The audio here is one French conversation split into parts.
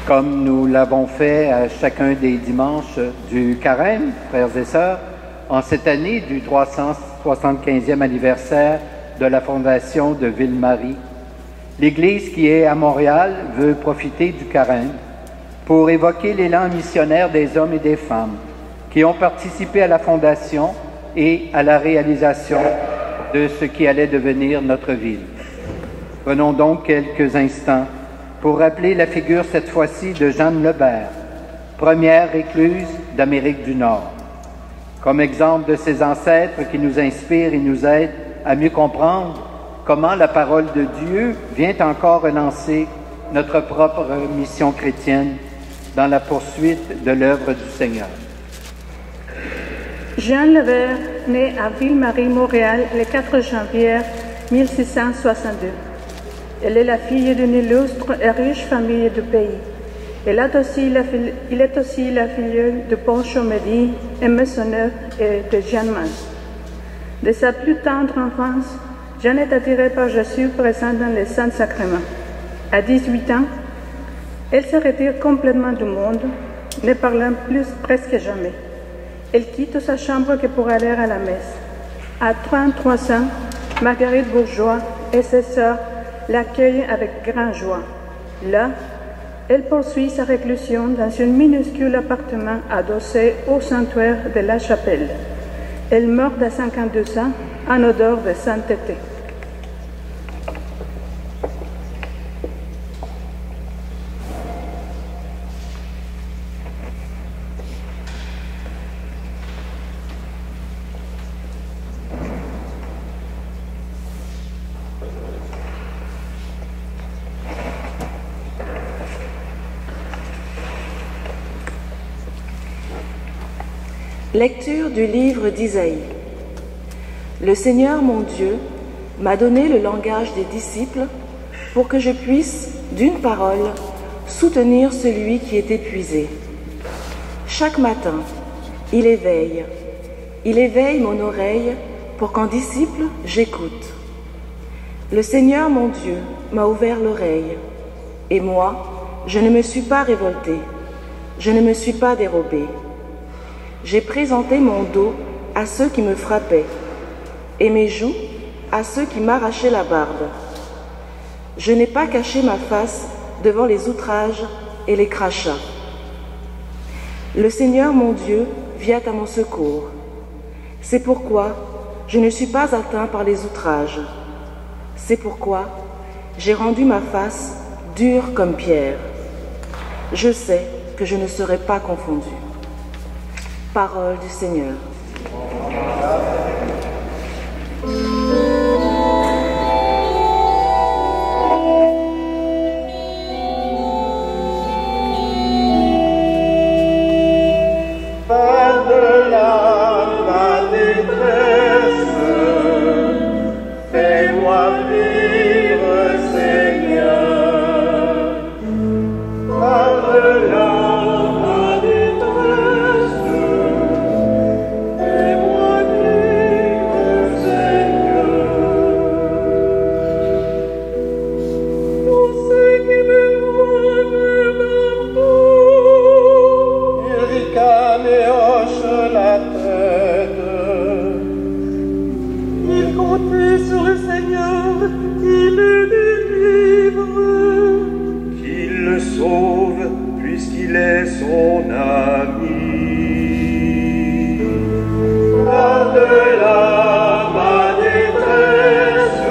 Comme nous l'avons fait à chacun des dimanches du Carême, frères et sœurs, en cette année du 375e anniversaire de la fondation de Ville-Marie, l'Église qui est à Montréal veut profiter du Carême pour évoquer l'élan missionnaire des hommes et des femmes qui ont participé à la fondation et à la réalisation de ce qui allait devenir notre ville. Prenons donc quelques instants pour rappeler la figure cette fois-ci de Jeanne Lebert, première récluse d'Amérique du Nord, comme exemple de ses ancêtres qui nous inspirent et nous aident à mieux comprendre comment la parole de Dieu vient encore relancer notre propre mission chrétienne dans la poursuite de l'œuvre du Seigneur. Jeanne Lebert naît à Ville-Marie, Montréal, le 4 janvier 1662. Elle est la fille d'une illustre et riche famille du pays. Il est aussi la filleule de Paul Chaumédy et Maisonneuve et de Jeanne Mas. De sa plus tendre enfance, Jeanne est attirée par Jésus présent dans les Saints Sacrements. À 18 ans, elle se retire complètement du monde, ne parlant plus presque jamais. Elle quitte sa chambre que pour aller à la messe. À 33 ans, Marguerite Bourgeois et ses sœurs l'accueillent avec grande joie. Là, elle poursuit sa réclusion dans un minuscule appartement adossé au sanctuaire de la Chapelle. Elle meurt à 52 ans en odeur de sainteté. Lecture du livre d'Isaïe. Le Seigneur mon Dieu m'a donné le langage des disciples pour que je puisse, d'une parole, soutenir celui qui est épuisé. Chaque matin, il éveille mon oreille pour qu'en disciple j'écoute. Le Seigneur mon Dieu m'a ouvert l'oreille, et moi, je ne me suis pas révolté, je ne me suis pas dérobé. J'ai présenté mon dos à ceux qui me frappaient, et mes joues à ceux qui m'arrachaient la barbe. Je n'ai pas caché ma face devant les outrages et les crachats. Le Seigneur mon Dieu vient à mon secours. C'est pourquoi je ne suis pas atteint par les outrages. C'est pourquoi j'ai rendu ma face dure comme pierre. Je sais que je ne serai pas confondu. Parole du Seigneur. Par-delà ma détresse, fais-moi vivre, Seigneur. Par-delà ma détresse, fais-moi vivre, Seigneur. Tous ceux qui me voient me m'entourent, ils ricanent et hochent la tête. Ils comptent sur le Seigneur qui le délivre, qu'il le sauve puisqu'il est son ami. Par-delà ma détresse,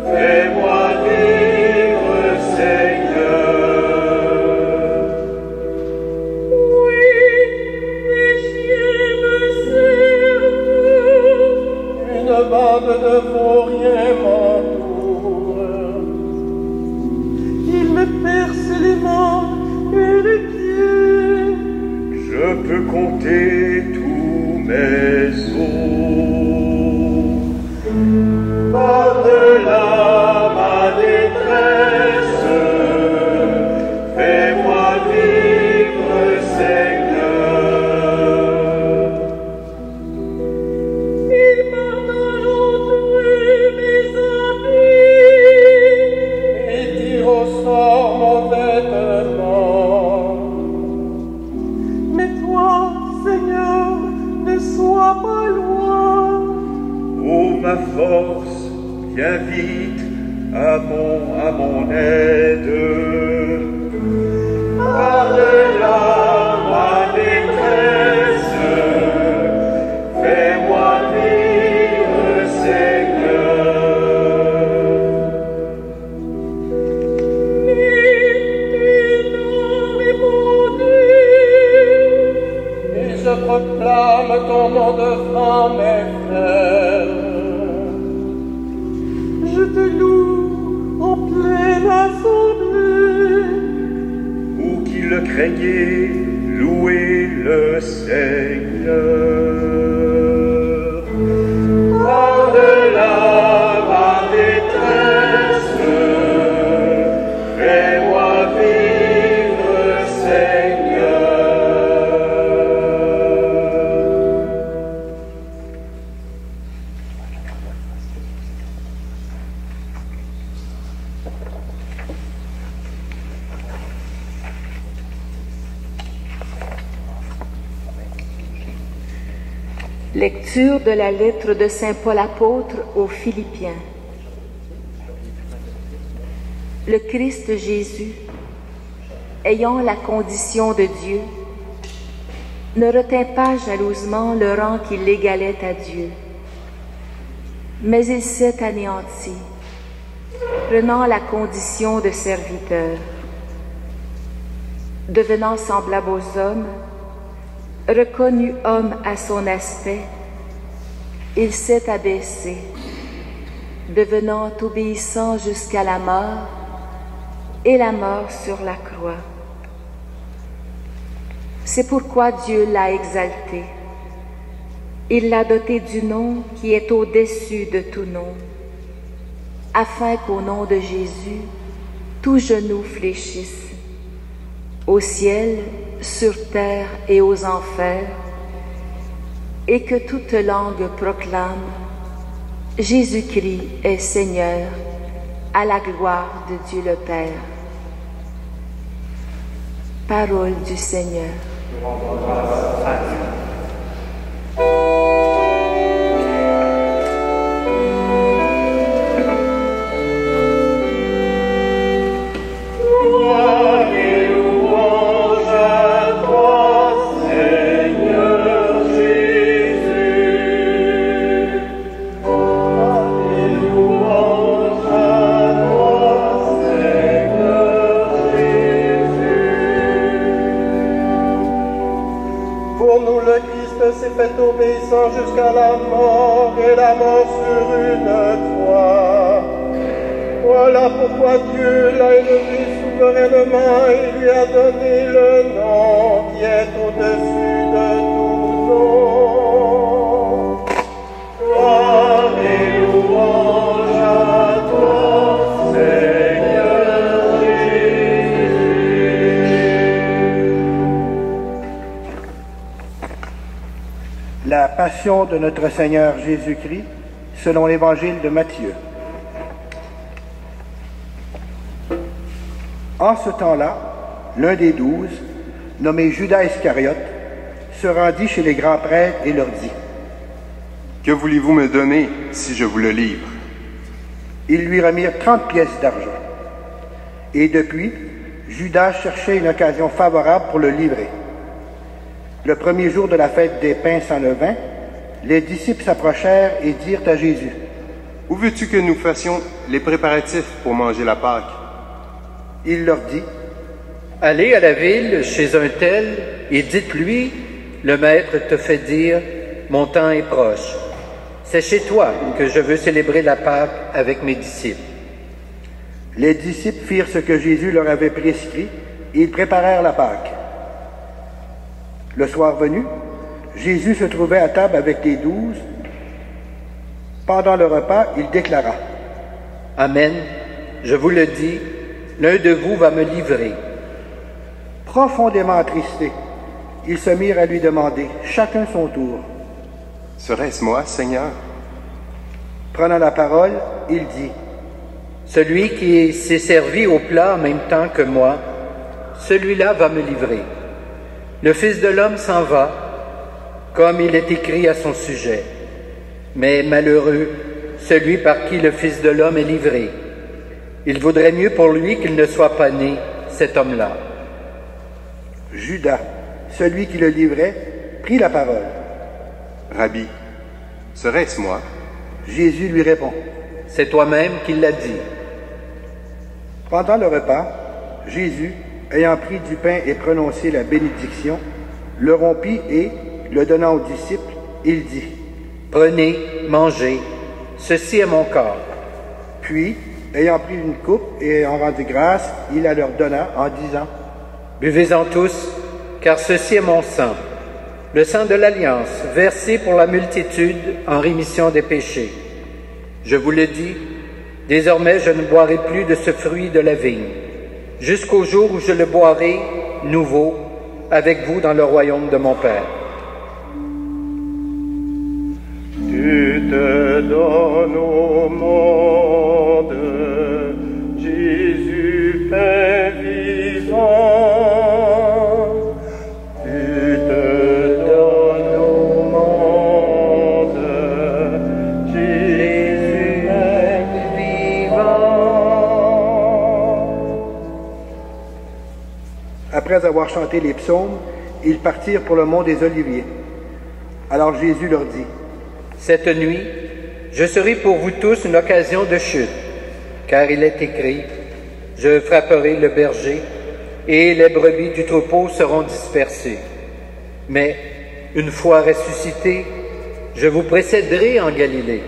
fais-moi vivre, Seigneur. Oui, les chiens me servent, une bande de vauriens m'entoure. Ils me percent les mains et les pieds. Je peux compter tous mes os. Par-delà ma détresse, fais-moi vivre, Seigneur. Il m'ordonne entre mes amis et tire au sort mon vêtement. ton nom devant mes frères. Je te loue en pleine assemblée. Vous qui le craignez, louez le Seigneur. Par-delà ma détresse, fais-moi vivre, Seigneur. Lecture de la lettre de Saint Paul apôtre aux Philippiens. Le Christ Jésus, ayant la condition de Dieu, ne retint pas jalousement le rang qui l'égalait à Dieu, mais il s'est anéanti, prenant la condition de serviteur. Devenant semblable aux hommes, reconnu homme à son aspect, il s'est abaissé, devenant obéissant jusqu'à la mort, et la mort sur la croix. C'est pourquoi Dieu l'a exalté. Il l'a doté du nom qui est au-dessus de tout nom, afin qu'au nom de Jésus, tout genou fléchisse, au ciel, sur terre et aux enfers, et que toute langue proclame: Jésus-Christ est Seigneur, à la gloire de Dieu le Père. Parole du Seigneur. S'est fait obéissant jusqu'à la mort, et la mort sur une croix. Voilà pourquoi Dieu l'a élevé souverainement et lui a donné le nom qui est au-dessus de tout nom. Gloire et louange à toi, Seigneur Jésus. La passion de notre Seigneur Jésus-Christ selon l'évangile de Matthieu. En ce temps-là, l'un des 12, nommé Judas Iscariote, se rendit chez les grands prêtres et leur dit: Que voulez-vous me donner si je vous le livre? Ils lui remirent 30 pièces d'argent. Et depuis, Judas cherchait une occasion favorable pour le livrer. Le premier jour de la fête des pains sans levain, les disciples s'approchèrent et dirent à Jésus: Où veux-tu que nous fassions les préparatifs pour manger la Pâque? Il leur dit: Allez à la ville chez un tel et dites-lui: Le Maître te fait dire, mon temps est proche. C'est chez toi que je veux célébrer la Pâque avec mes disciples. Les disciples firent ce que Jésus leur avait prescrit et ils préparèrent la Pâque. Le soir venu, Jésus se trouvait à table avec les 12. Pendant le repas, il déclara: Amen, je vous le dis, l'un de vous va me livrer. Profondément attristés, ils se mirent à lui demander, chacun son tour: Serait-ce moi, Seigneur? Prenant la parole, il dit: Celui qui s'est servi au plat en même temps que moi, celui-là va me livrer. Le Fils de l'homme s'en va, comme il est écrit à son sujet. Mais malheureux, celui par qui le Fils de l'homme est livré. Il vaudrait mieux pour lui qu'il ne soit pas né, cet homme-là. Judas, celui qui le livrait, prit la parole. Rabbi, serait-ce moi? Jésus lui répond: C'est toi-même qui l'as dit. Pendant le repas, Jésus, ayant pris du pain et prononcé la bénédiction, le rompit et, le donnant aux disciples, il dit, « Prenez, mangez, ceci est mon corps. » Puis, ayant pris une coupe et en rendu grâce, il la leur donna en disant, « Buvez-en tous, car ceci est mon sang, le sang de l'Alliance, versé pour la multitude en rémission des péchés. Je vous le dis, désormais je ne boirai plus de ce fruit de la vigne, jusqu'au jour où je le boirai nouveau avec vous dans le royaume de mon Père. » Tu te donnes au monde, Jésus, pain vivant. Tu te donnes au monde, Jésus, pain vivant. Après avoir chanté les psaumes, ils partirent pour le mont des Oliviers. Alors Jésus leur dit, « Cette nuit, je serai pour vous tous une occasion de chute, car il est écrit, « Je frapperai le berger, et les brebis du troupeau seront dispersées. Mais, une fois ressuscité, je vous précéderai en Galilée. »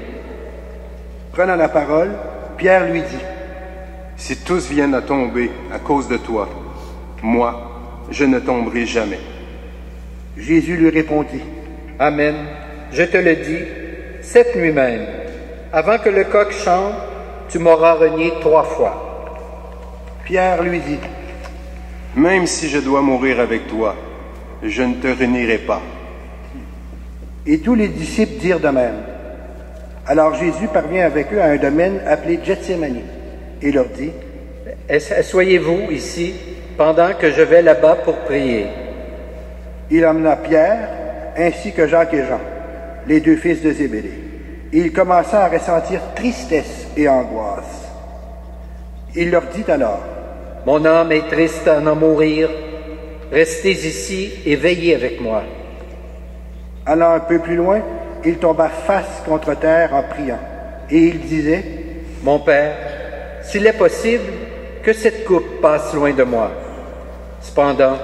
Prenant la parole, Pierre lui dit, « Si tous viennent à tomber à cause de toi, moi, je ne tomberai jamais. » Jésus lui répondit, « Amen, je te le dis, cette nuit même, avant que le coq chante, tu m'auras renié 3 fois. » Pierre lui dit, « Même si je dois mourir avec toi, je ne te renierai pas. » Et tous les disciples dirent de même. Alors Jésus parvient avec eux à un domaine appelé Gethsémani et leur dit, « Asseyez-vous ici pendant que je vais là-bas pour prier. » Il emmena Pierre, ainsi que Jacques et Jean, les 2 fils de Zébédée. Et il commença à ressentir tristesse et angoisse. Il leur dit alors, « Mon âme est triste à en mourir. Restez ici et veillez avec moi. » Allant un peu plus loin, il tomba face contre terre en priant. Et il disait, « Mon Père, s'il est possible, que cette coupe passe loin de moi. Cependant,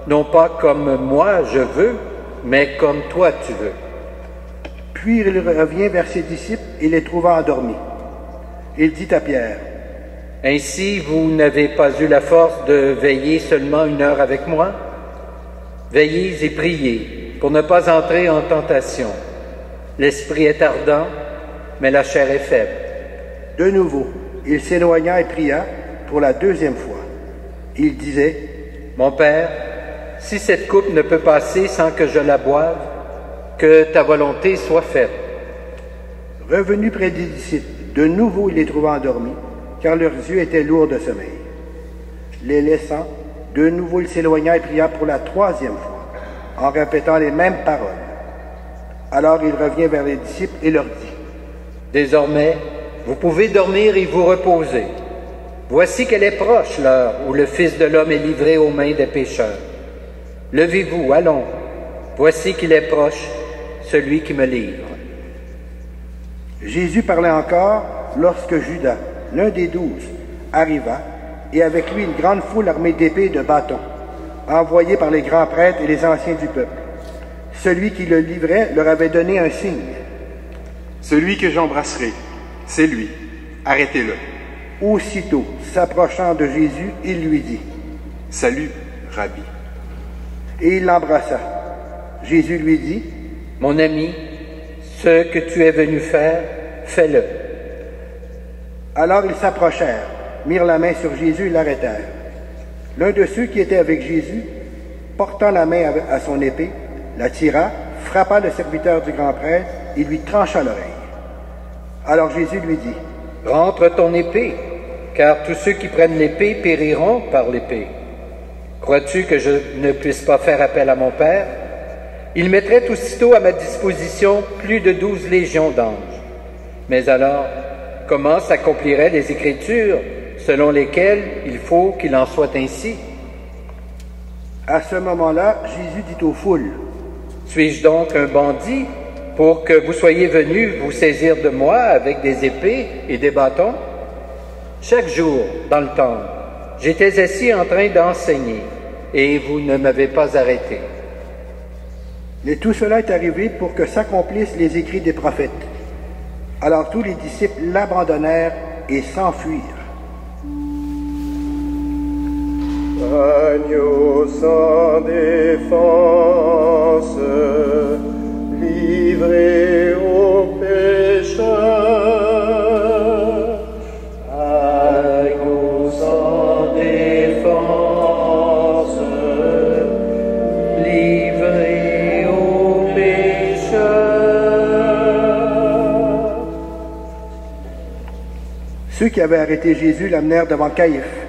non pas comme moi je veux, mais comme toi tu veux. » Puis il revient vers ses disciples et les trouva endormis. Il dit à Pierre, « Ainsi, vous n'avez pas eu la force de veiller seulement 1 heure avec moi? Veillez et priez pour ne pas entrer en tentation. L'esprit est ardent, mais la chair est faible. » De nouveau, il s'éloigna et pria pour la 2e fois. Il disait, « Mon Père, si cette coupe ne peut passer sans que je la boive, que ta volonté soit faite. » Revenu près des disciples, de nouveau il les trouva endormis, car leurs yeux étaient lourds de sommeil. Les laissant, de nouveau il s'éloigna et pria pour la 3e fois, en répétant les mêmes paroles. Alors il revient vers les disciples et leur dit, « Désormais, vous pouvez dormir et vous reposer. Voici qu'elle est proche l'heure où le Fils de l'homme est livré aux mains des pécheurs. Levez-vous, allons. Voici qu'il est proche, celui qui me livre. » Jésus parlait encore lorsque Judas, l'un des 12, arriva, et avec lui une grande foule armée d'épées et de bâtons, envoyée par les grands prêtres et les anciens du peuple. Celui qui le livrait leur avait donné un signe. « Celui que j'embrasserai, c'est lui. Arrêtez-le. » Aussitôt, s'approchant de Jésus, il lui dit, « Salut, Rabbi. » Et il l'embrassa. Jésus lui dit, « Mon ami, ce que tu es venu faire, fais-le. » Alors ils s'approchèrent, mirent la main sur Jésus et l'arrêtèrent. L'un de ceux qui étaient avec Jésus, portant la main à son épée, la tira, frappa le serviteur du grand prêtre et lui trancha l'oreille. Alors Jésus lui dit, « Rentre ton épée, car tous ceux qui prennent l'épée périront par l'épée. Crois-tu que je ne puisse pas faire appel à mon Père? Il mettrait aussitôt à ma disposition plus de 12 légions d'anges. Mais alors, comment s'accompliraient les Écritures selon lesquelles il faut qu'il en soit ainsi? » À ce moment-là, Jésus dit aux foules, « Suis-je donc un bandit pour que vous soyez venus vous saisir de moi avec des épées et des bâtons? Chaque jour, dans le temple, j'étais assis en train d'enseigner, et vous ne m'avez pas arrêté. Mais tout cela est arrivé pour que s'accomplissent les écrits des prophètes. Alors tous les disciples l'abandonnèrent et s'enfuirent. Agneau sans défense, livré au pécheur. Agneau sans défense, livré au pécheur. Ceux qui avaient arrêté Jésus l'amenèrent devant Caïphe,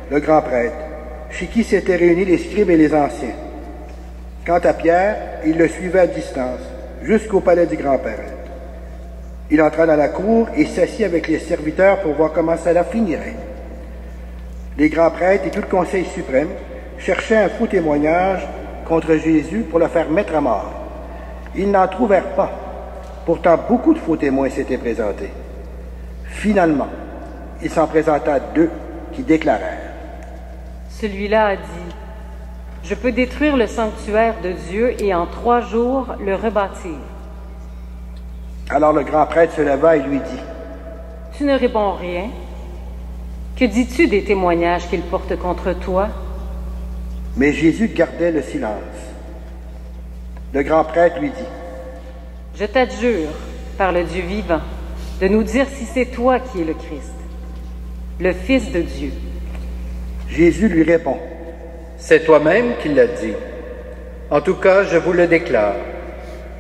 le grand prêtre, chez qui s'étaient réunis les scribes et les anciens. Quant à Pierre, il le suivait à distance, jusqu'au palais du grand prêtre. Il entra dans la cour et s'assit avec les serviteurs pour voir comment cela finirait. Les grands prêtres et tout le conseil suprême cherchaient un faux témoignage contre Jésus pour le faire mettre à mort. Ils n'en trouvèrent pas. Pourtant, beaucoup de faux témoins s'étaient présentés. Finalement, il s'en présenta 2 qui déclarèrent: Celui-là a dit, « Je peux détruire le sanctuaire de Dieu et en 3 jours le rebâtir. » Alors le grand prêtre se leva et lui dit: Tu ne réponds rien. Que dis-tu des témoignages qu'il porte contre toi? Mais Jésus gardait le silence. Le grand prêtre lui dit: Je t'adjure, par le Dieu vivant, de nous dire si c'est toi qui es le Christ, le Fils de Dieu. Jésus lui répond: C'est toi-même qui l'as dit. En tout cas, je vous le déclare.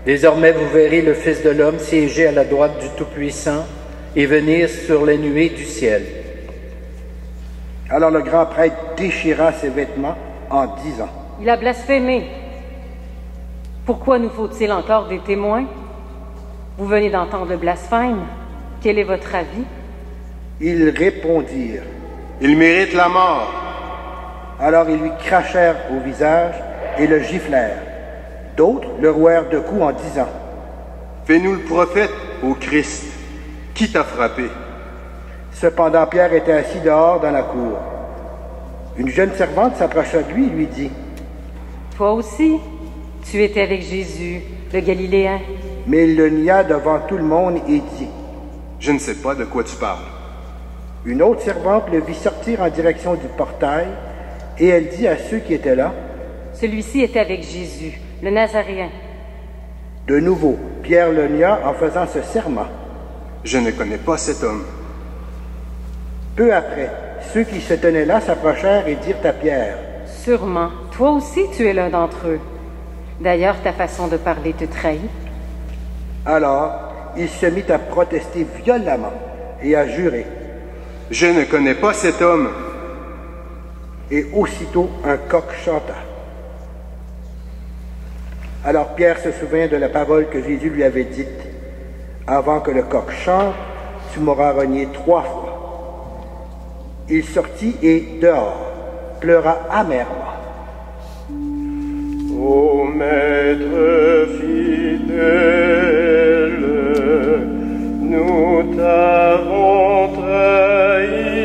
Désormais, vous verrez le Fils de l'homme siéger à la droite du Tout-Puissant et venir sur les nuées du ciel. Alors le grand prêtre déchira ses vêtements en disant: Il a blasphémé. Pourquoi nous faut-il encore des témoins? Vous venez d'entendre le blasphème. Quel est votre avis? Ils répondirent: Il mérite la mort. Alors ils lui crachèrent au visage et le giflèrent. D'autres le rouèrent de coups en disant: Fais-nous le prophète, ô Christ. Qui t'a frappé? Cependant Pierre était assis dehors dans la cour. Une jeune servante s'approcha de lui et lui dit: Toi aussi, tu étais avec Jésus, le Galiléen. Mais il le nia devant tout le monde et dit: Je ne sais pas de quoi tu parles. Une autre servante le vit sortir en direction du portail, et elle dit à ceux qui étaient là: Celui-ci était avec Jésus, le Nazaréen. De nouveau, Pierre le nia en faisant ce serment: Je ne connais pas cet homme. Peu après, ceux qui se tenaient là s'approchèrent et dirent à Pierre: Sûrement, toi aussi tu es l'un d'entre eux. D'ailleurs, ta façon de parler te trahit. Alors, il se mit à protester violemment et à jurer. Je ne connais pas cet homme. Et aussitôt un coq chanta. Alors Pierre se souvint de la parole que Jésus lui avait dite: Avant que le coq chante, tu m'auras renié 3 fois. Il sortit et, dehors, pleura amèrement. Ô Maître fidèle, nous t'avons trahi.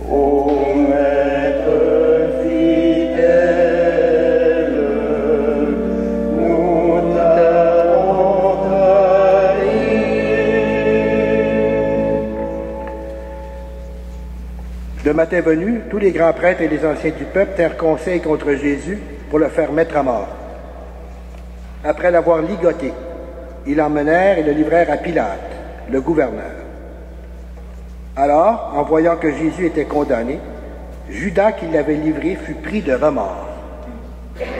Ô Maître fidèle, nous t'avons trahi. Le matin venu, tous les grands prêtres et les anciens du peuple tinrent conseil contre Jésus pour le faire mettre à mort. Après l'avoir ligoté, ils l'emmenèrent et le livrèrent à Pilate, le gouverneur. Alors, en voyant que Jésus était condamné, Judas qui l'avait livré fut pris de remords.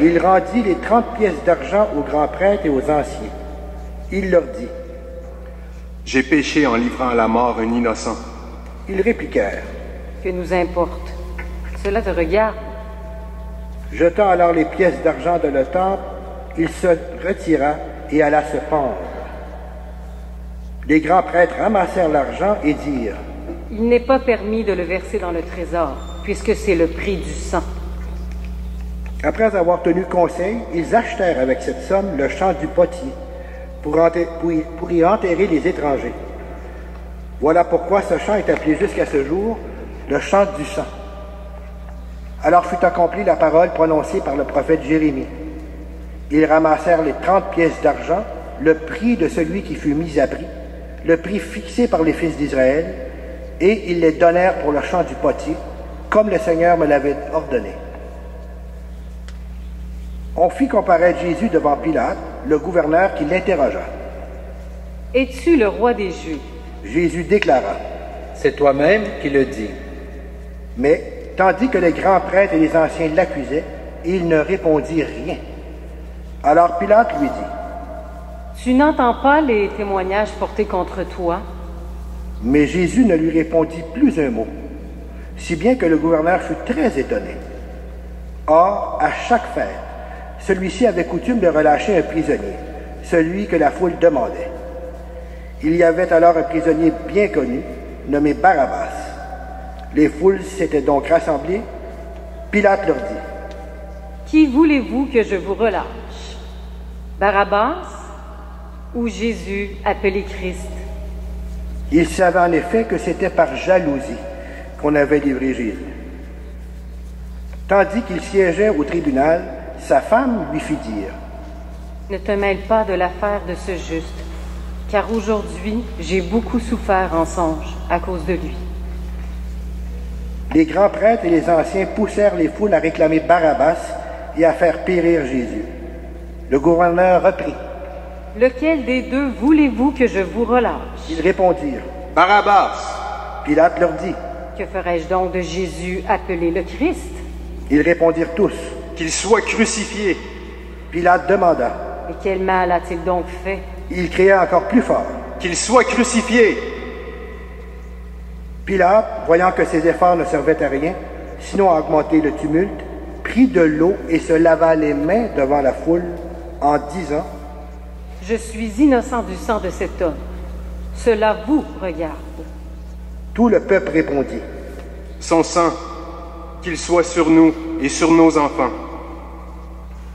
Il rendit les 30 pièces d'argent aux grands prêtres et aux anciens. Il leur dit: J'ai péché en livrant à la mort un innocent. Ils répliquèrent: Que nous importe? Cela te regarde. Jetant alors les pièces d'argent dans le temple, il se retira et alla se pendre. Les grands prêtres ramassèrent l'argent et dirent: Il n'est pas permis de le verser dans le trésor, puisque c'est le prix du sang. Après avoir tenu conseil, ils achetèrent avec cette somme le champ du potier pour y enterrer les étrangers. Voilà pourquoi ce champ est appelé jusqu'à ce jour le champ du sang. Alors fut accomplie la parole prononcée par le prophète Jérémie. Ils ramassèrent les 30 pièces d'argent, le prix de celui qui fut mis à prix, le prix fixé par les fils d'Israël, et ils les donnèrent pour le champ du potier, comme le Seigneur me l'avait ordonné. On fit comparaître Jésus devant Pilate, le gouverneur, qui l'interrogea. « Es-tu le roi des Juifs? » Jésus déclara. « C'est toi-même qui le dis. » Mais, tandis que les grands prêtres et les anciens l'accusaient, il ne répondit rien. Alors Pilate lui dit, « Tu n'entends pas les témoignages portés contre toi? » Mais Jésus ne lui répondit plus un mot, si bien que le gouverneur fut très étonné. Or, à chaque fête, celui-ci avait coutume de relâcher un prisonnier, celui que la foule demandait. Il y avait alors un prisonnier bien connu, nommé Barabbas. Les foules s'étaient donc rassemblées. Pilate leur dit, « Qui voulez-vous que je vous relâche? Barabbas ou Jésus appelé Christ? » Il savait en effet que c'était par jalousie qu'on avait livré Jésus. Tandis qu'il siégeait au tribunal, sa femme lui fit dire, « Ne te mêle pas de l'affaire de ce juste, car aujourd'hui j'ai beaucoup souffert en songe à cause de lui. » Les grands prêtres et les anciens poussèrent les foules à réclamer Barabbas et à faire périr Jésus. Le gouverneur reprit. « Lequel des deux voulez-vous que je vous relâche? » Ils répondirent. « Barabbas. » Pilate leur dit. « Que ferai-je donc de Jésus appelé le Christ? » Ils répondirent tous. « Qu'il soit crucifié. » Pilate demanda. « Et quel mal a-t-il donc fait? » Il cria encore plus fort. « Qu'il soit crucifié. » Pilate, voyant que ses efforts ne servaient à rien, sinon à augmenter le tumulte, prit de l'eau et se lava les mains devant la foule en disant, « Je suis innocent du sang de cet homme. Cela vous regarde. » Tout le peuple répondit, « Son sang, qu'il soit sur nous et sur nos enfants. »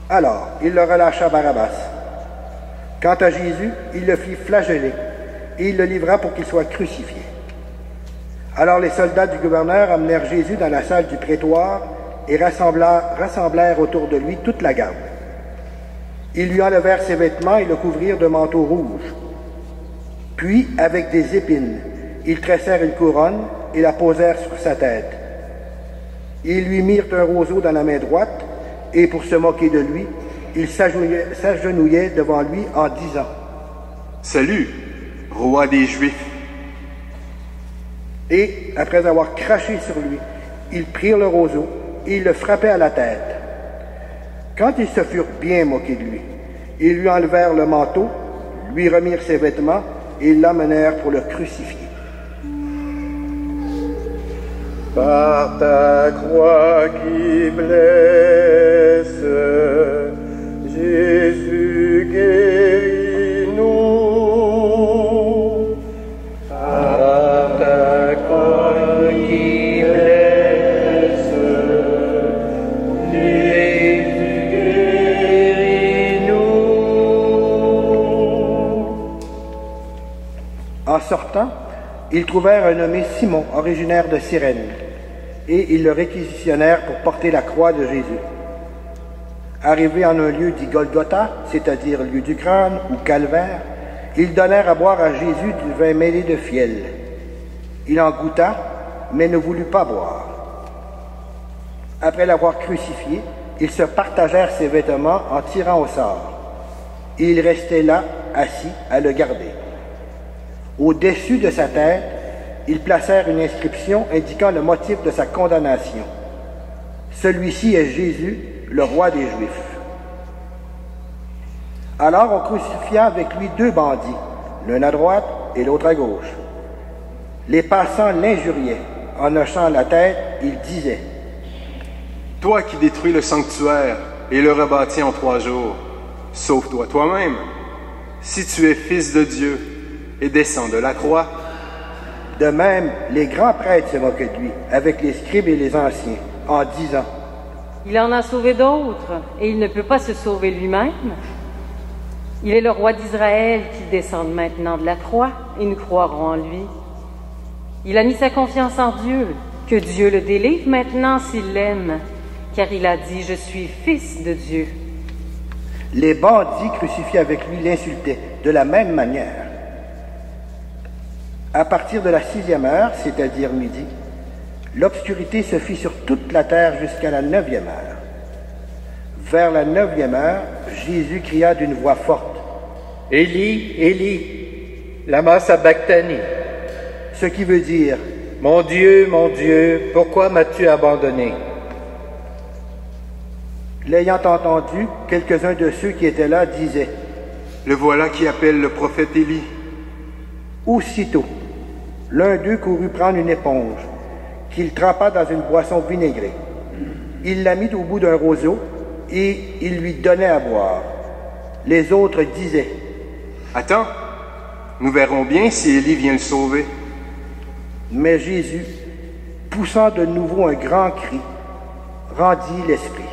Alors, il le relâcha Barabbas. Quant à Jésus, il le fit flageller et il le livra pour qu'il soit crucifié. Alors les soldats du gouverneur amenèrent Jésus dans la salle du prétoire et rassemblèrent autour de lui toute la garde. Ils lui enlevèrent ses vêtements et le couvrirent de manteaux rouges. Puis, avec des épines, ils tressèrent une couronne et la posèrent sur sa tête. Ils lui mirent un roseau dans la main droite, et pour se moquer de lui, ils s'agenouillaient devant lui en disant, « Salut, roi des Juifs. » Et, après avoir craché sur lui, ils prirent le roseau et ils le frappaient à la tête. Quand ils se furent bien moqués de lui, ils lui enlevèrent le manteau, lui remirent ses vêtements et l'amenèrent pour le crucifier. Par ta croix qui blesse, Jésus guéris-nous. Par ta croix qui blesse, Jésus guéris-nous. En sortant, ils trouvèrent un nommé Simon, originaire de Cyrène, et ils le réquisitionnèrent pour porter la croix de Jésus. Arrivés en un lieu dit Golgotha, c'est-à-dire lieu du crâne ou calvaire, ils donnèrent à boire à Jésus du vin mêlé de fiel. Il en goûta, mais ne voulut pas boire. Après l'avoir crucifié, ils se partagèrent ses vêtements en tirant au sort. Et ils restaient là, assis, à le garder. Au-dessus de sa tête, ils placèrent une inscription indiquant le motif de sa condamnation. Celui-ci est Jésus, le roi des Juifs. Alors on crucifia avec lui deux bandits, l'un à droite et l'autre à gauche. Les passants l'injuriaient. En hochant la tête, ils disaient, « Toi qui détruis le sanctuaire et le rebâtis en 3 jours, sauve-toi toi-même, si tu es fils de Dieu, et descends de la croix. » De même, les grands prêtres se moquaient de lui, avec les scribes et les anciens, en disant, « Il en a sauvé d'autres, et il ne peut pas se sauver lui-même. Il est le roi d'Israël qui descend maintenant de la croix, et nous croirons en lui. Il a mis sa confiance en Dieu, que Dieu le délivre maintenant s'il l'aime. car il a dit « Je suis fils de Dieu ». Les bandits crucifiés avec lui l'insultaient de la même manière. À partir de la 6e heure, c'est-à-dire midi, l'obscurité se fit sur toute la terre jusqu'à la 9e heure. Vers la 9e heure, Jésus cria d'une voix forte, « Élie, Élie, lama sabachthani » ce qui veut dire « Mon Dieu, pourquoi m'as-tu abandonné » L'ayant entendu, quelques-uns de ceux qui étaient là disaient, « Le voilà qui appelle le prophète Élie. » Aussitôt, l'un d'eux courut prendre une éponge, qu'il trempa dans une boisson vinaigrée. Il la mit au bout d'un roseau, et il lui donnait à boire. Les autres disaient, « Attends, nous verrons bien si Élie vient le sauver. » Mais Jésus, poussant de nouveau un grand cri, rendit l'esprit.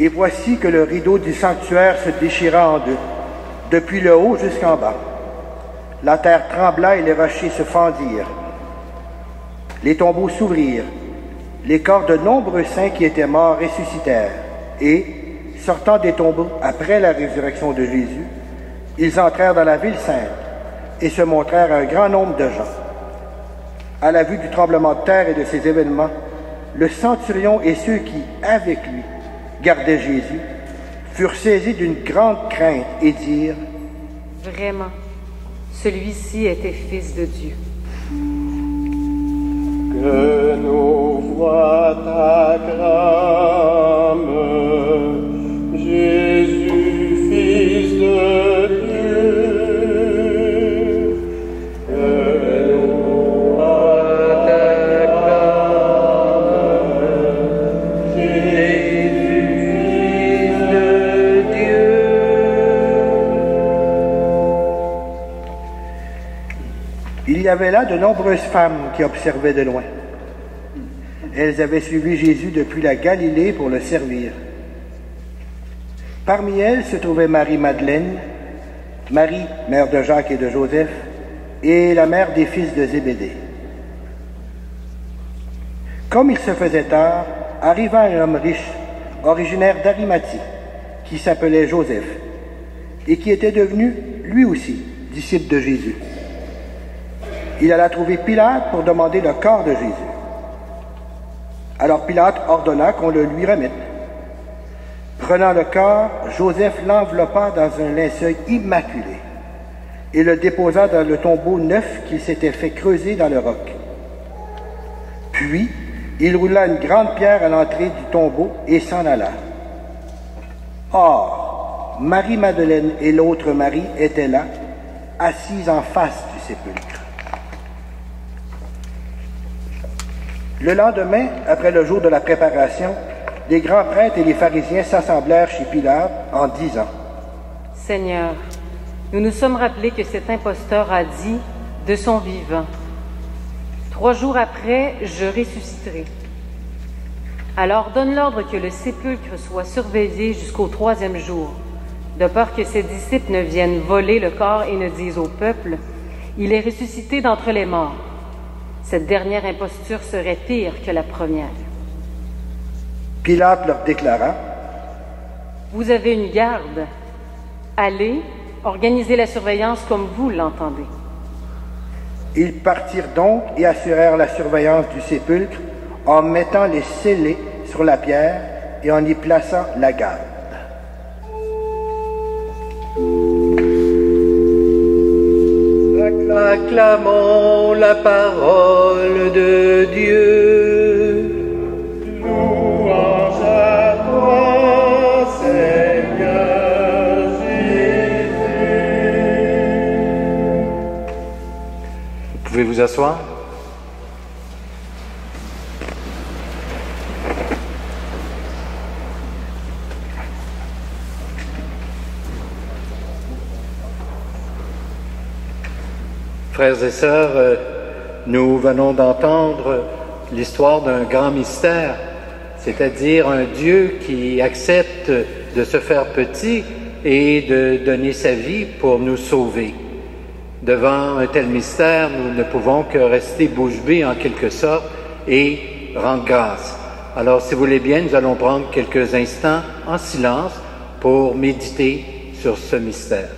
Et voici que le rideau du sanctuaire se déchira en deux, depuis le haut jusqu'en bas. La terre trembla et les rochers se fendirent. Les tombeaux s'ouvrirent. Les corps de nombreux saints qui étaient morts ressuscitèrent. Et, sortant des tombeaux après la résurrection de Jésus, ils entrèrent dans la ville sainte et se montrèrent à un grand nombre de gens. À la vue du tremblement de terre et de ces événements, le centurion et ceux qui, avec lui, gardaient Jésus, furent saisis d'une grande crainte et dirent, « Vraiment, celui-ci était fils de Dieu. » Que nos voix t'acclament, Jésus, fils de Dieu. Que nos voix t'acclament, Jésus, fils de Dieu. Il y avait là de nombreuses femmes qui observaient de loin. Elles avaient suivi Jésus depuis la Galilée pour le servir. Parmi elles se trouvait Marie-Madeleine, Marie, mère de Jacques et de Joseph, et la mère des fils de Zébédée. Comme il se faisait tard, arriva un homme riche, originaire d'Arimathie, qui s'appelait Joseph, et qui était devenu, lui aussi, disciple de Jésus. Il alla trouver Pilate pour demander le corps de Jésus. Alors Pilate ordonna qu'on le lui remette. Prenant le corps, Joseph l'enveloppa dans un linceul immaculé et le déposa dans le tombeau neuf qu'il s'était fait creuser dans le roc. Puis, il roula une grande pierre à l'entrée du tombeau et s'en alla. Or, Marie-Madeleine et l'autre Marie étaient là, assises en face du sépulcre. Le lendemain, après le jour de la préparation, les grands prêtres et les pharisiens s'assemblèrent chez Pilate en disant, « Seigneur, nous nous sommes rappelés que cet imposteur a dit de son vivant, « 3 jours après, je ressusciterai. » Alors donne l'ordre que le sépulcre soit surveillé jusqu'au 3e jour, de peur que ses disciples ne viennent voler le corps et ne disent au peuple, « Il est ressuscité d'entre les morts. » Cette dernière imposture serait pire que la première. Pilate leur déclara, « Vous avez une garde. Allez, organisez la surveillance comme vous l'entendez. » Ils partirent donc et assurèrent la surveillance du sépulcre en mettant les scellés sur la pierre et en y plaçant la garde. Acclamons la parole de Dieu. Louange à toi, Seigneur. vous asseoir? Frères et sœurs, nous venons d'entendre l'histoire d'un grand mystère, c'est-à-dire un Dieu qui accepte de se faire petit et de donner sa vie pour nous sauver. Devant un tel mystère, nous ne pouvons que rester bouche bée en quelque sorte et rendre grâce. Alors, si vous voulez bien, nous allons prendre quelques instants en silence pour méditer sur ce mystère.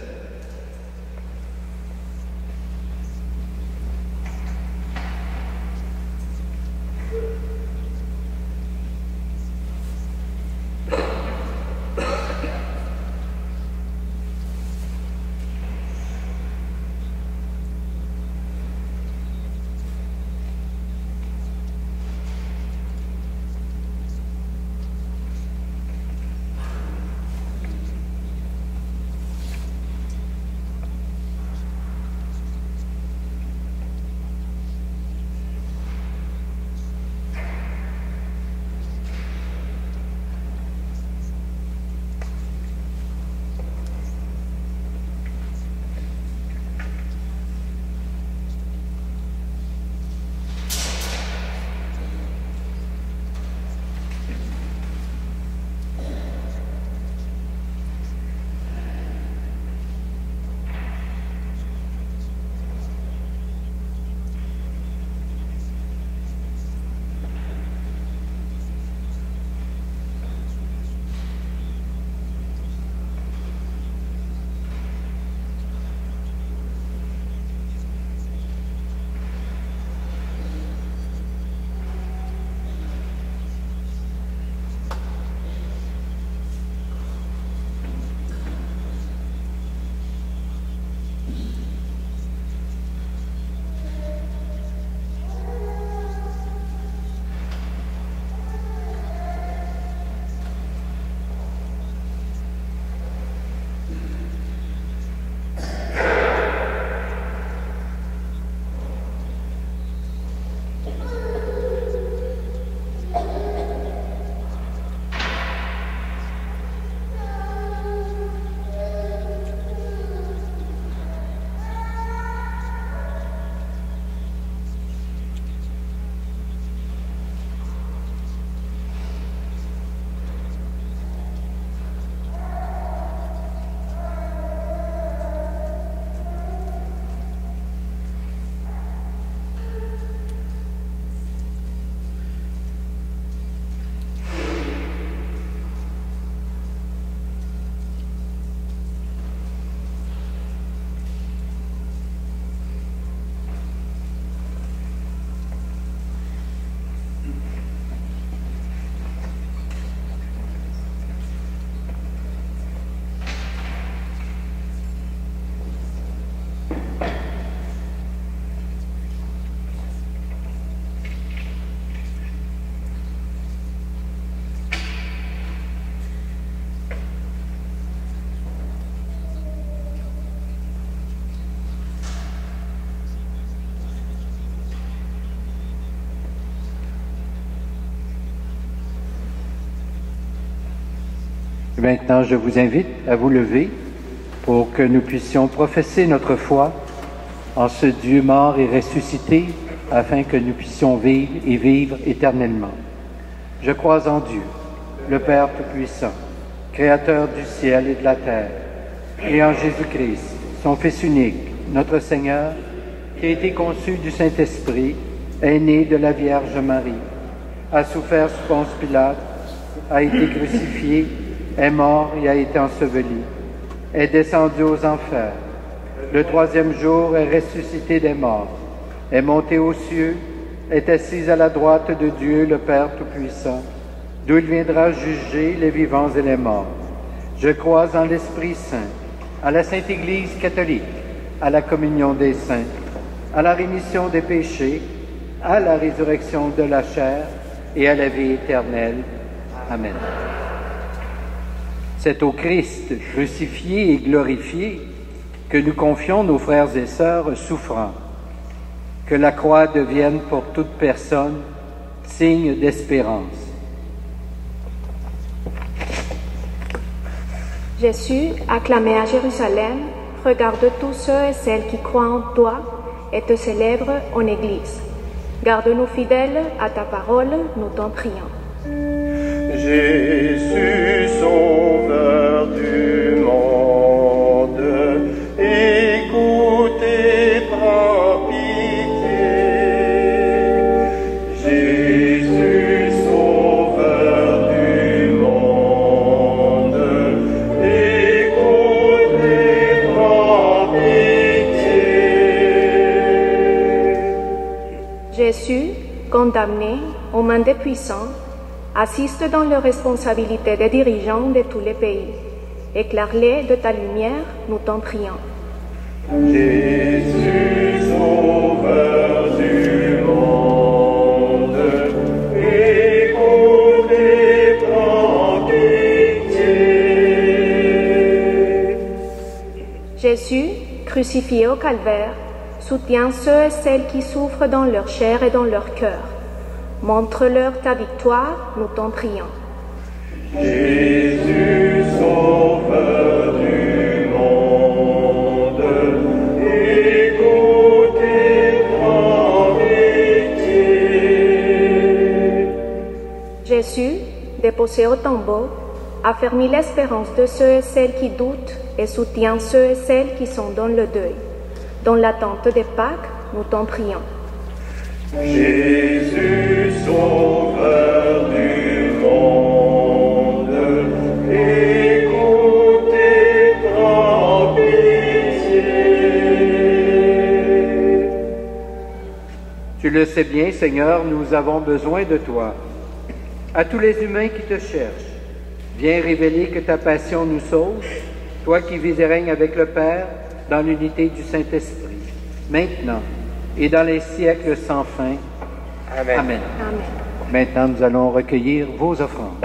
Maintenant, je vous invite à vous lever pour que nous puissions professer notre foi en ce Dieu mort et ressuscité, afin que nous puissions vivre et vivre éternellement. Je crois en Dieu, le Père Tout-Puissant, Créateur du ciel et de la terre, et en Jésus-Christ, son Fils unique, notre Seigneur, qui a été conçu du Saint-Esprit, est né de la Vierge Marie, a souffert sous Ponce Pilate, a été crucifié, est mort et a été enseveli, est descendu aux enfers. Le troisième jour est ressuscité des morts, est monté aux cieux, est assis à la droite de Dieu, le Père Tout-Puissant, d'où il viendra juger les vivants et les morts. Je crois en l'Esprit Saint, à la Sainte Église catholique, à la communion des saints, à la rémission des péchés, à la résurrection de la chair et à la vie éternelle. Amen. C'est au Christ crucifié et glorifié que nous confions nos frères et sœurs souffrants. Que la croix devienne pour toute personne signe d'espérance. Jésus, acclamé à Jérusalem, regarde tous ceux et celles qui croient en toi et te célèbrent en Église. Garde-nous fidèles à ta parole, nous t'en prions. Jésus, sauveur du monde, écoute et prends pitié. Jésus, sauveur du monde, écoute et prends pitié. Jésus, condamné aux mains des puissants, assiste dans les responsabilités des dirigeants de tous les pays. Éclaire-les de ta lumière, nous t'en prions. Jésus, sauveur du monde, écoute et prends pitié. Jésus, crucifié au calvaire, soutiens ceux et celles qui souffrent dans leur chair et dans leur cœur. Montre-leur ta victoire, nous t'en prions. Jésus, sauveur du monde, écoute et prends pitié. Jésus, déposé au tombeau, affermit l'espérance de ceux et celles qui doutent et soutient ceux et celles qui sont dans le deuil. Dans l'attente des Pâques, nous t'en prions. Jésus, sauveur du monde, écoute et prends pitié. Tu le sais bien, Seigneur, nous avons besoin de toi. À tous les humains qui te cherchent, viens révéler que ta passion nous sauve, toi qui vis et règnes avec le Père dans l'unité du Saint-Esprit, maintenant et dans les siècles sans fin. Amen. Amen. Amen. Maintenant, nous allons recueillir vos offrandes.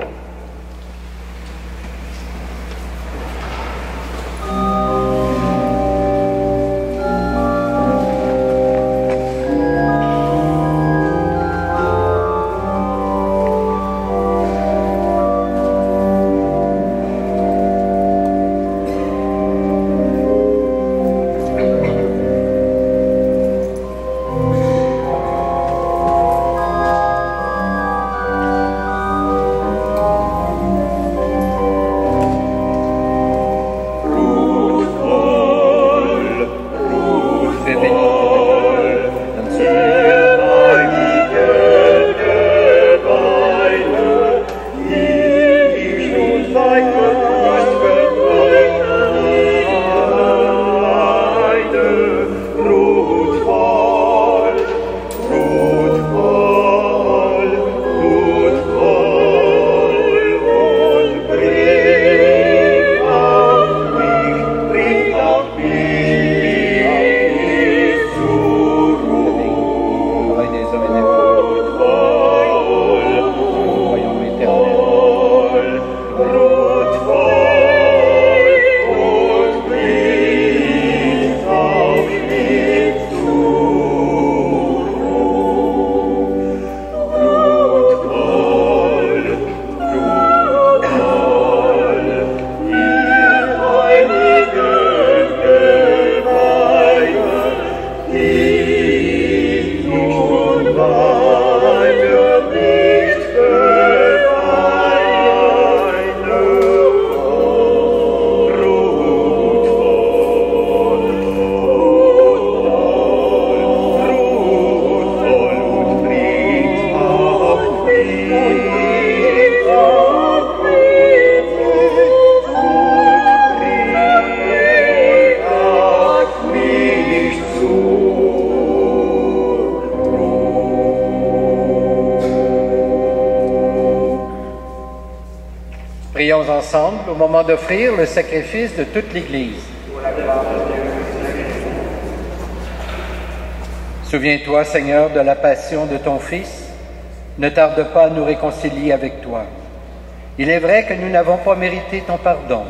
Prions ensemble au moment d'offrir le sacrifice de toute l'Église. Souviens-toi, Seigneur, de la passion de ton Fils. Ne tarde pas à nous réconcilier avec toi. Il est vrai que nous n'avons pas mérité ton pardon,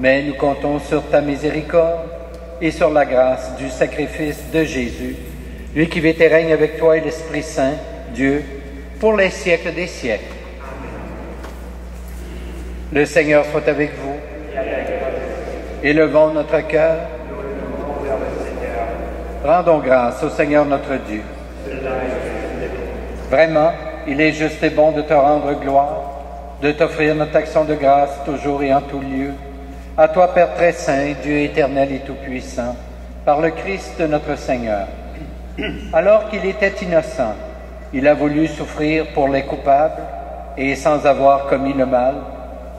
mais nous comptons sur ta miséricorde et sur la grâce du sacrifice de Jésus lui qui vit et règne avec toi et l'Esprit Saint, Dieu, pour les siècles des siècles. Le Seigneur soit avec vous. Élevons notre cœur. Rendons grâce au Seigneur notre Dieu. Vraiment, il est juste et bon de te rendre gloire, de t'offrir notre action de grâce toujours et en tout lieu. À toi, Père très saint, Dieu éternel et tout-puissant, par le Christ notre Seigneur. Alors qu'il était innocent, il a voulu souffrir pour les coupables et sans avoir commis le mal,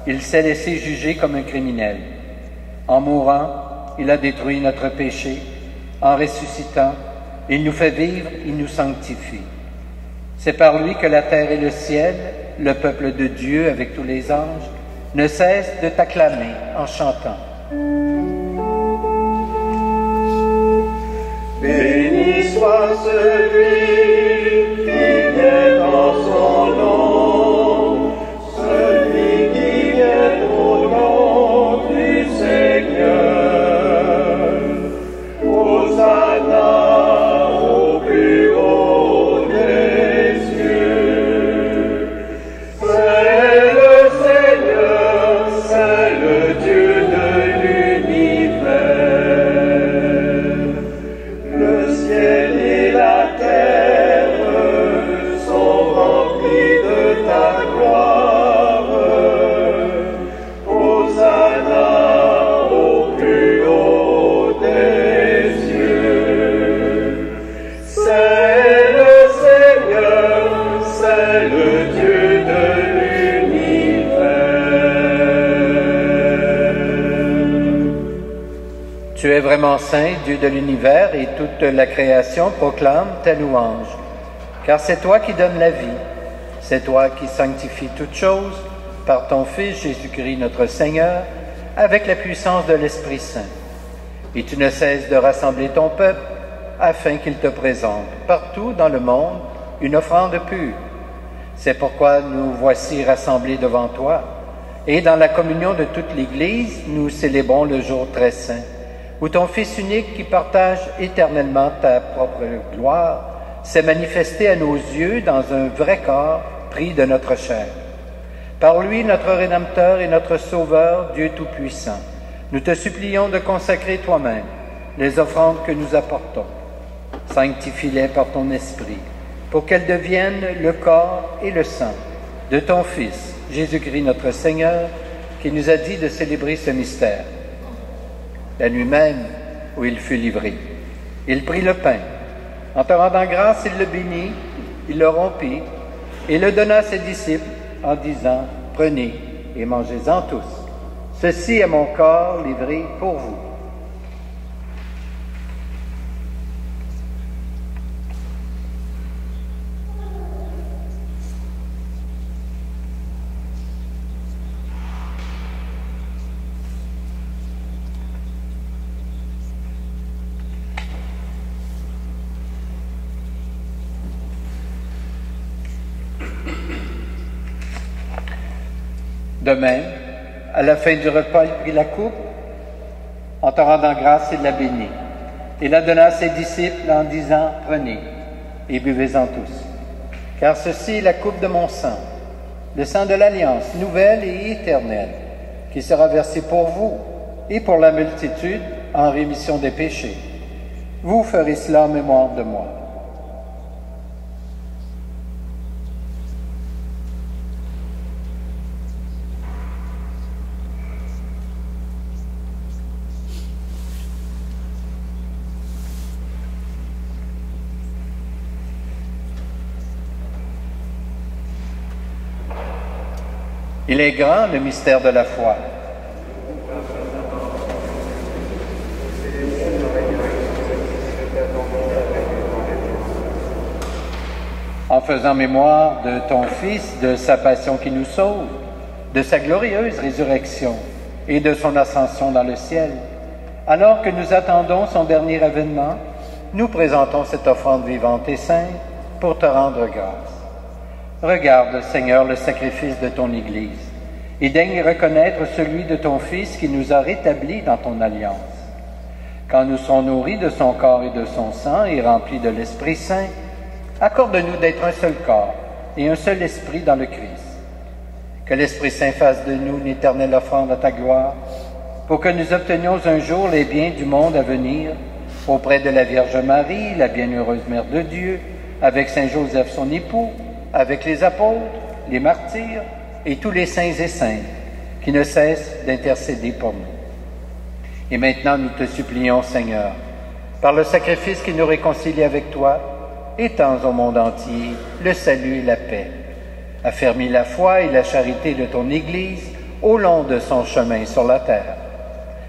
il s'est laissé juger comme un criminel. En mourant, il a détruit notre péché. En ressuscitant, il nous fait vivre, il nous sanctifie. C'est par lui que la terre et le ciel, le peuple de Dieu avec tous les anges, ne cessent de t'acclamer en chantant. Béni soit celui qui vient en son nom, celui qui vient au nom du Seigneur. Hosanna au plus haut des cieux. C'est le Seigneur, c'est le Dieu de l'univers. Le ciel et la terre sont remplis de ta gloire. Hosanna au plus haut des cieux. C'est le Seigneur, c'est le Dieu de l'univers. Tu es vraiment saint, Dieu de l'univers, et toute la création proclame ta louange. Car c'est toi qui donnes la vie, c'est toi qui sanctifies toutes choses par ton Fils Jésus-Christ notre Seigneur, avec la puissance de l'Esprit Saint. Et tu ne cesses de rassembler ton peuple afin qu'il te présente partout dans le monde une offrande pure. C'est pourquoi nous voici rassemblés devant toi. Et dans la communion de toute l'Église, nous célébrons le jour très saint, où ton Fils unique qui partage éternellement ta propre gloire s'est manifesté à nos yeux dans un vrai corps pris de notre chair. Par lui, notre Rédempteur et notre Sauveur, Dieu Tout-Puissant, nous te supplions de consacrer toi-même les offrandes que nous apportons. Sanctifie-les par ton Esprit, pour qu'elles deviennent le corps et le sang de ton Fils, Jésus-Christ notre Seigneur, qui nous a dit de célébrer ce mystère. La nuit même où il fut livré, il prit le pain. En te rendant grâce, il le bénit, il le rompit et le donna à ses disciples en disant, « Prenez et mangez-en tous. Ceci est mon corps livré pour vous. » De même, à la fin du repas, il prit la coupe. En te rendant grâce, il la bénit. Il la donna à ses disciples en disant, « Prenez et buvez-en tous. Car ceci est la coupe de mon sang, le sang de l'alliance nouvelle et éternelle, qui sera versé pour vous et pour la multitude en rémission des péchés. Vous ferez cela en mémoire de moi. » Il est grand, le mystère de la foi. En faisant mémoire de ton Fils, de sa passion qui nous sauve, de sa glorieuse résurrection et de son ascension dans le ciel, alors que nous attendons son dernier avènement, nous présentons cette offrande vivante et sainte pour te rendre grâce. Regarde, Seigneur, le sacrifice de ton Église, et daigne reconnaître celui de ton Fils qui nous a rétablis dans ton alliance. Quand nous serons nourris de son corps et de son sang et remplis de l'Esprit Saint, accorde-nous d'être un seul corps et un seul esprit dans le Christ. Que l'Esprit Saint fasse de nous une éternelle offrande à ta gloire, pour que nous obtenions un jour les biens du monde à venir, auprès de la Vierge Marie, la bienheureuse Mère de Dieu, avec Saint Joseph son époux, avec les apôtres, les martyrs et tous les saints et saintes qui ne cessent d'intercéder pour nous. Et maintenant, nous te supplions, Seigneur, par le sacrifice qui nous réconcilie avec toi, étends au monde entier le salut et la paix. Affermis la foi et la charité de ton Église au long de son chemin sur la terre.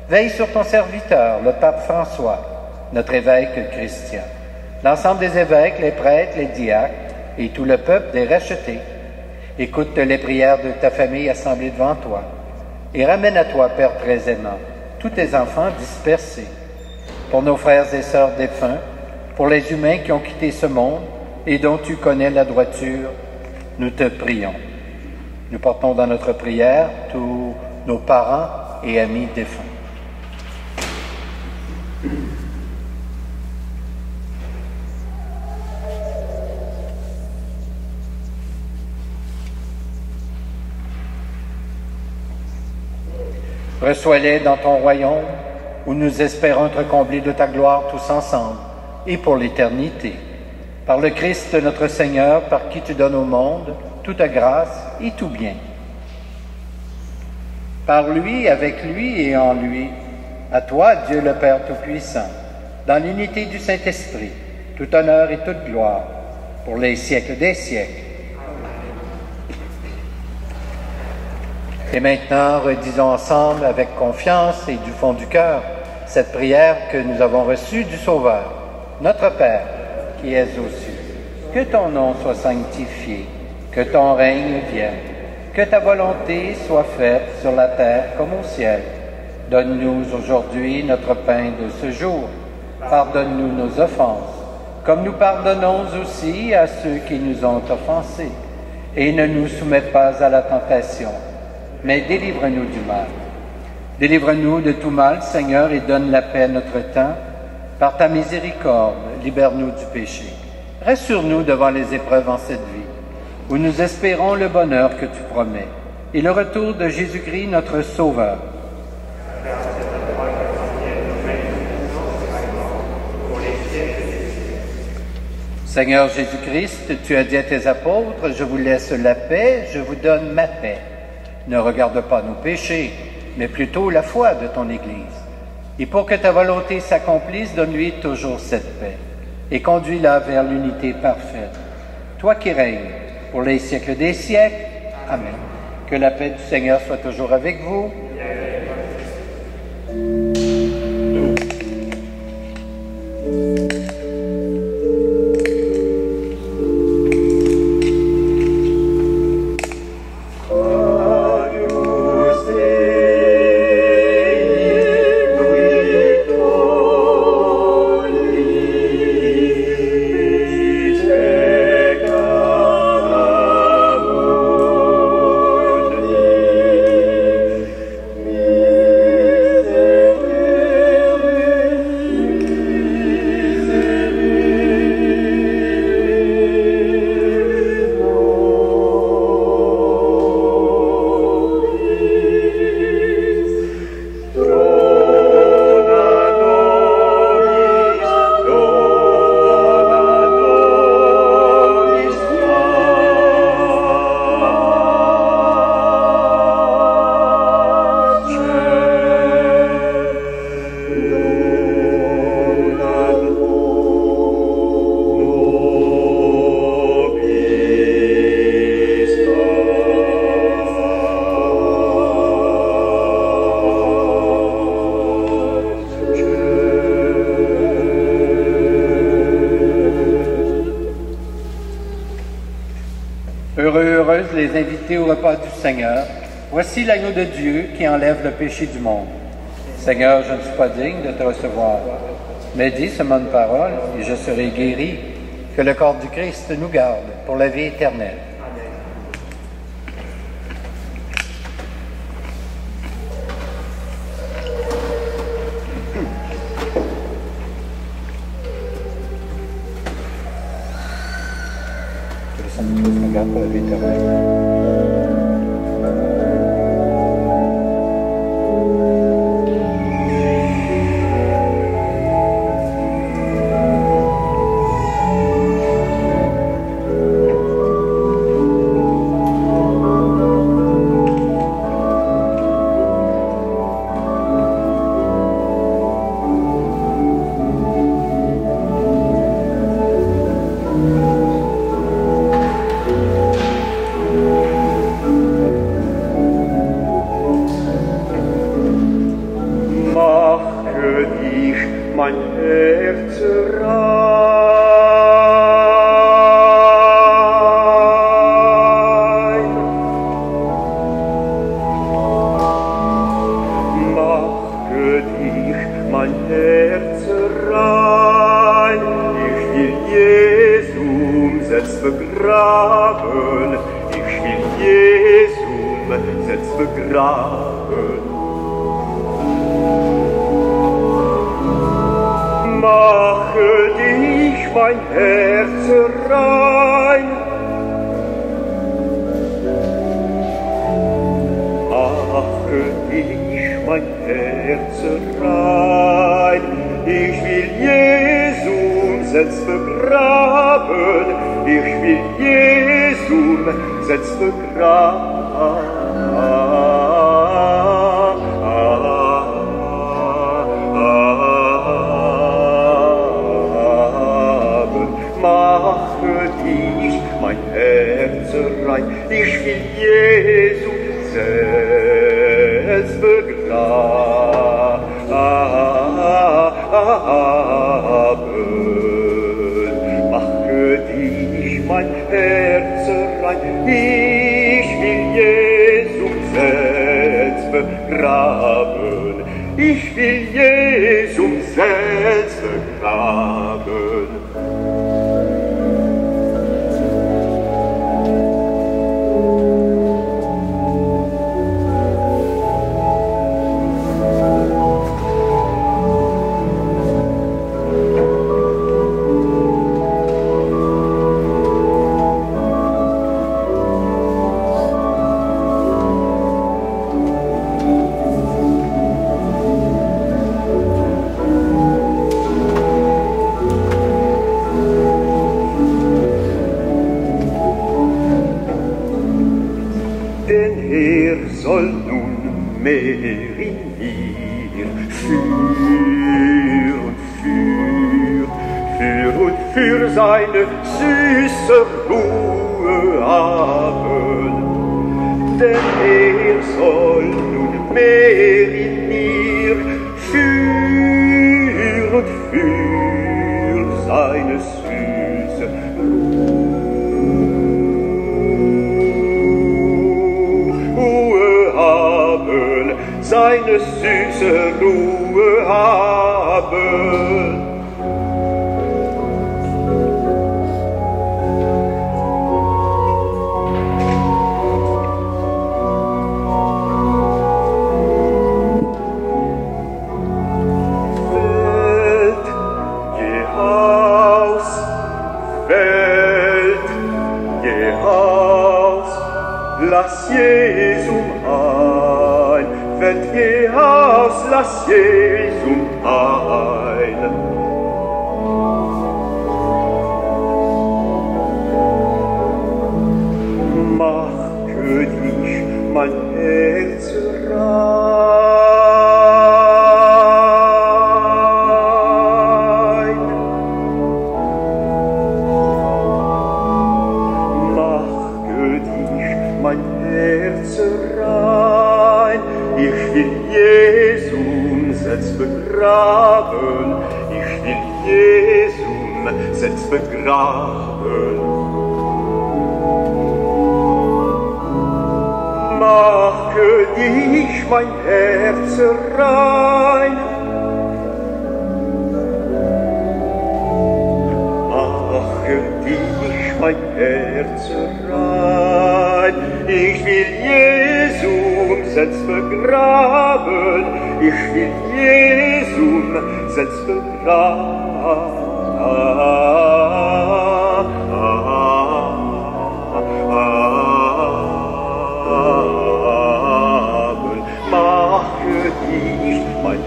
Veille sur ton serviteur, le pape François, notre évêque Christian, l'ensemble des évêques, les prêtres, les diacres et tout le peuple des rachetés. Écoute les prières de ta famille assemblée devant toi et ramène à toi, Père très aimant, tous tes enfants dispersés. Pour nos frères et sœurs défunts, pour les humains qui ont quitté ce monde et dont tu connais la droiture, nous te prions. Nous portons dans notre prière tous nos parents et amis défunts. Reçois-les dans ton royaume, où nous espérons être comblés de ta gloire tous ensemble, et pour l'éternité. Par le Christ notre Seigneur, par qui tu donnes au monde toute grâce et tout bien. Par lui, avec lui et en lui, à toi, Dieu le Père Tout-Puissant, dans l'unité du Saint-Esprit, tout honneur et toute gloire, pour les siècles des siècles. Et maintenant, redisons ensemble avec confiance et du fond du cœur cette prière que nous avons reçue du Sauveur. Notre Père, qui es aux cieux, que ton nom soit sanctifié, que ton règne vienne, que ta volonté soit faite sur la terre comme au ciel. Donne-nous aujourd'hui notre pain de ce jour. Pardonne-nous nos offenses, comme nous pardonnons aussi à ceux qui nous ont offensés. Et ne nous soumets pas à la tentation, mais délivre-nous du mal. Délivre-nous de tout mal, Seigneur, et donne la paix à notre temps. Par ta miséricorde, libère-nous du péché. Rassure-nous devant les épreuves en cette vie, où nous espérons le bonheur que tu promets, et le retour de Jésus-Christ, notre Sauveur. Seigneur Jésus-Christ, tu as dit à tes apôtres, « Je vous laisse la paix, je vous donne ma paix. » Ne regarde pas nos péchés, mais plutôt la foi de ton Église. Et pour que ta volonté s'accomplisse, donne-lui toujours cette paix et conduis-la vers l'unité parfaite. Toi qui règnes pour les siècles des siècles. Amen. Que la paix du Seigneur soit toujours avec vous. Heureuses les invités au repas du Seigneur. Voici l'agneau de Dieu qui enlève le péché du monde. Seigneur, je ne suis pas digne de te recevoir, mais dis seulement une parole et je serai guéri. Que le corps du Christ nous garde pour la vie éternelle. Amen. pour la vie éternelle.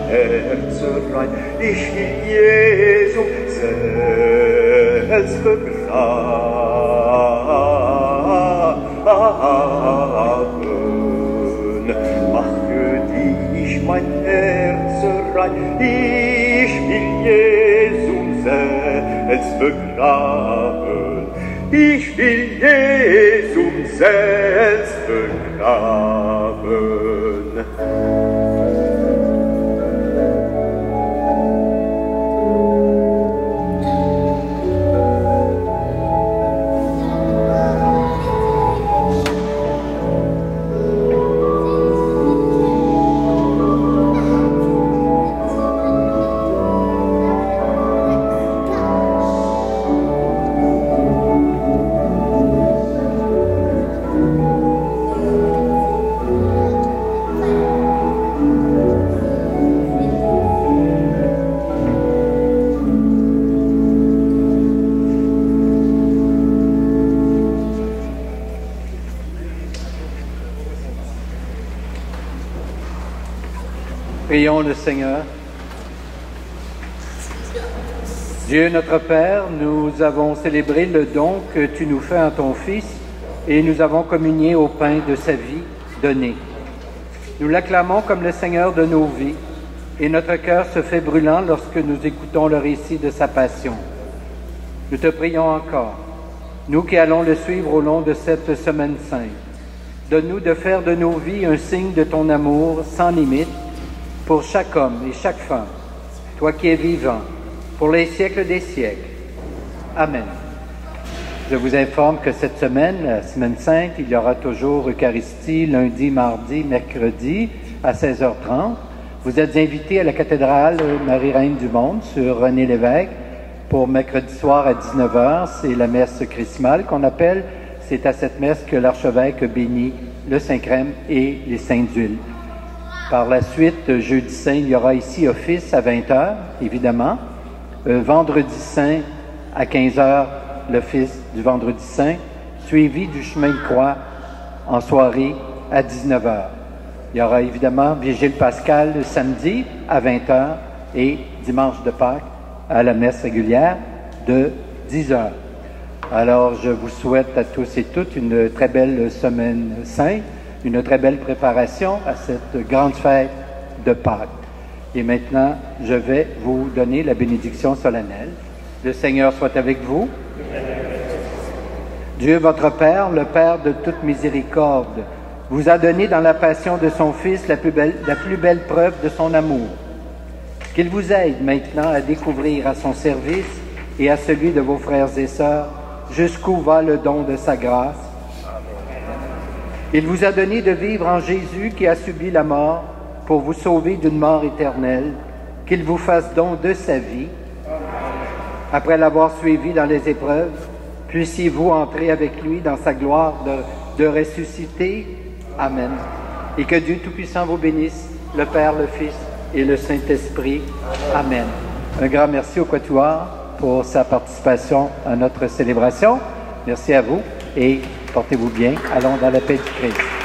Herz rein. Ich will Jesu selbst begraben. Mach für dich mein Herz rein. Ich will Jesu selbst begraben. Ich will Jesum selbst begraben. Prions le Seigneur. Dieu notre Père, nous avons célébré le don que tu nous fais en ton Fils et nous avons communié au pain de sa vie donnée. Nous l'acclamons comme le Seigneur de nos vies et notre cœur se fait brûlant lorsque nous écoutons le récit de sa passion. Nous te prions encore, nous qui allons le suivre au long de cette semaine sainte. Donne-nous de faire de nos vies un signe de ton amour sans limite pour chaque homme et chaque femme, toi qui es vivant, pour les siècles des siècles. Amen. Je vous informe que cette semaine, la semaine sainte, il y aura toujours Eucharistie lundi, mardi, mercredi à 16h30. Vous êtes invités à la cathédrale Marie-Reine du Monde sur René Lévesque pour mercredi soir à 19h. C'est la messe chrismale qu'on appelle. C'est à cette messe que l'archevêque bénit le Saint-Crème et les saintes huiles. Par la suite, jeudi saint, il y aura ici office à 20h, évidemment. Vendredi saint, à 15h, l'office du vendredi saint, suivi du chemin de croix en soirée à 19h. Il y aura évidemment vigile pascale le samedi à 20h et dimanche de Pâques à la messe régulière de 10h. Alors, je vous souhaite à tous et toutes une très belle semaine sainte, une très belle préparation à cette grande fête de Pâques. Et maintenant, je vais vous donner la bénédiction solennelle. Le Seigneur soit avec vous. Dieu, votre Père, le Père de toute miséricorde, vous a donné dans la passion de son Fils la plus belle preuve de son amour. Qu'il vous aide maintenant à découvrir à son service et à celui de vos frères et sœurs jusqu'où va le don de sa grâce. Il vous a donné de vivre en Jésus qui a subi la mort pour vous sauver d'une mort éternelle, qu'il vous fasse don de sa vie. Après l'avoir suivi dans les épreuves, puissiez-vous entrer avec lui dans sa gloire de ressusciter. Amen. Et que Dieu Tout-Puissant vous bénisse, le Père, le Fils et le Saint-Esprit. Amen. Un grand merci au Quatuor pour sa participation à notre célébration. Merci à vous et portez-vous bien. Allons dans la paix du Christ.